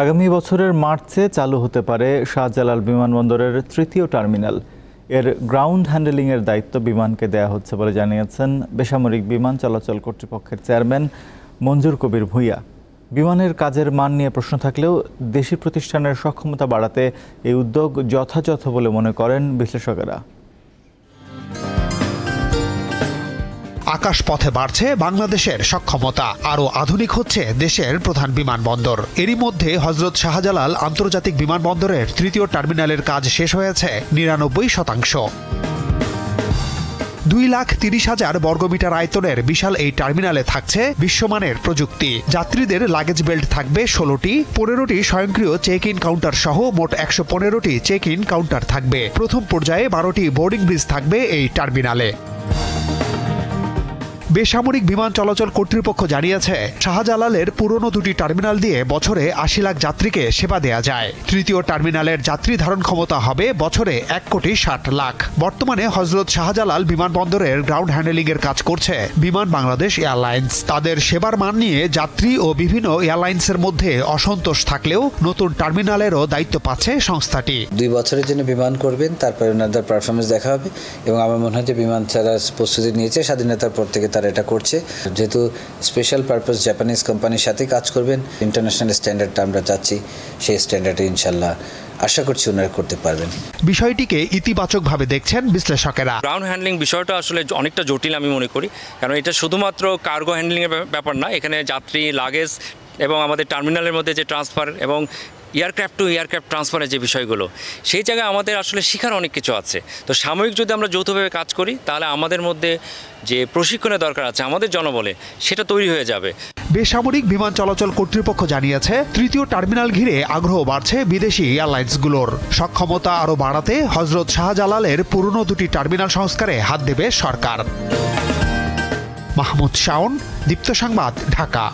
আগামী বছরের মার্চে চালু হতে পারে শাহজালাল বিমানবন্দরের তৃতীয় টার্মিনাল। এর গ্রাউন্ড হ্যান্ডেলিংয়ের দায়িত্ব বিমানকে দেয়া হচ্ছে বলে জানিয়েছেন বেসামরিক বিমান চলাচল কর্তৃপক্ষের চেয়ারম্যান মঞ্জুর কবির ভূঁইয়া। বিমানের কাজের মান নিয়ে প্রশ্ন থাকলেও দেশি প্রতিষ্ঠানের সক্ষমতা বাড়াতে এই উদ্যোগ যথাযথ বলে মনে করেন বিশ্লেষকেরা। আকাশপথে বাড়ছে বাংলাদেশের সক্ষমতা, আরও আধুনিক হচ্ছে দেশের প্রধান বিমানবন্দর। এরই মধ্যে হযরত শাহজালাল আন্তর্জাতিক বিমানবন্দরের তৃতীয় টার্মিনালের কাজ শেষ হয়েছে ৯৯%। ২,৩০,০০০ বর্গমিটার আয়তনের বিশাল এই টার্মিনালে থাকছে বিশ্বমানের প্রযুক্তি। যাত্রীদের লাগেজ বেল্ট থাকবে ১৬টি, ১৫টি স্বয়ংক্রিয় চেক ইন কাউন্টার সহ মোট ১১৫টি চেক ইন কাউন্টার থাকবে। প্রথম পর্যায়ে ১২টি বোর্ডিং ব্রিজ থাকবে এই টার্মিনালে। বেসামরিক বিমান চলাচল কর্তৃপক্ষ জানিয়েছে, শাহজালালের পুরনো দুটি টার্মিনাল দিয়ে বছরে ৮০ লাখ যাত্রীকে সেবা দেয়া যায়। তৃতীয় টার্মিনালের যাত্রী ধারণ ক্ষমতা হবে বছরে ১,৬০,০০,০০০। বর্তমানে হযরত শাহজালাল বিমানবন্দরের গ্রাউন্ড হ্যান্ডেলিং এর কাজ করছে বিমান বাংলাদেশ এয়ারলাইন্স। তাদের সেবার মান নিয়ে যাত্রী ও বিভিন্ন এয়ারলাইন্সের মধ্যে অসন্তোষ থাকলেও নতুন টার্মিনালেরও দায়িত্ব পাচ্ছে সংস্থাটি। ২ বছরের জন্য বিমান করবেন, তারপরে ওনাদের পারফরমেন্স দেখা হবে এবং আমার মনে হয় যে বিমান ছাড়ার প্রস্তুতি নিয়েছে স্বাধীনতার পর থেকে এটা করছে। যেহেতু স্পেশাল পারপাস জাপানিজ কোম্পানির সাথে কাজ করবেন, ইন্টারন্যাশনাল স্ট্যান্ডার্ডটা আমরা চাচ্ছি, সেই স্ট্যান্ডার্ডে ইনশাল্লাহ আশা করছি ওনারা করতে পারবেন। বিষয়টিকে ইতিবাচকভাবে দেখছেন বিশ্লেষকেরা। গ্রাউন্ড হ্যান্ডলিং বিষয়টা আসলে অনেকটা জটিল আমি মনে করি, কারণ এটা শুধুমাত্র কার্গো হ্যান্ডলিংয়ের ব্যাপার না। এখানে যাত্রী, লাগেজ এবং আমাদের টার্মিনালের মধ্যে যে ট্রান্সফার এবং এয়ারক্রাফট টু এয়ারক্রাফট ট্রান্সফারের যে বিষয়গুলো, সেই জায়গায় আমাদের আসলে শেখার অনেক কিছু আছে। তো সাময়িক যদি আমরা যৌথভাবে কাজ করি, তাহলে আমাদের মধ্যে যে প্রশিক্ষণের দরকার আছে আমাদের জনবলে, সেটা তৈরি হয়ে যাবে। বেসামরিক বিমান চলাচল কর্তৃপক্ষ জানিয়েছে, তৃতীয় টার্মিনাল ঘিরে আগ্রহ বাড়ছে বিদেশি এয়ারলাইন্সগুলোর। সক্ষমতা আরও বাড়াতে হযরত শাহজালালের পুরনো দুটি টার্মিনাল সংস্কারে হাত দেবে সরকার। মাহমুদ শাওন, দীপ্ত সংবাদ, ঢাকা।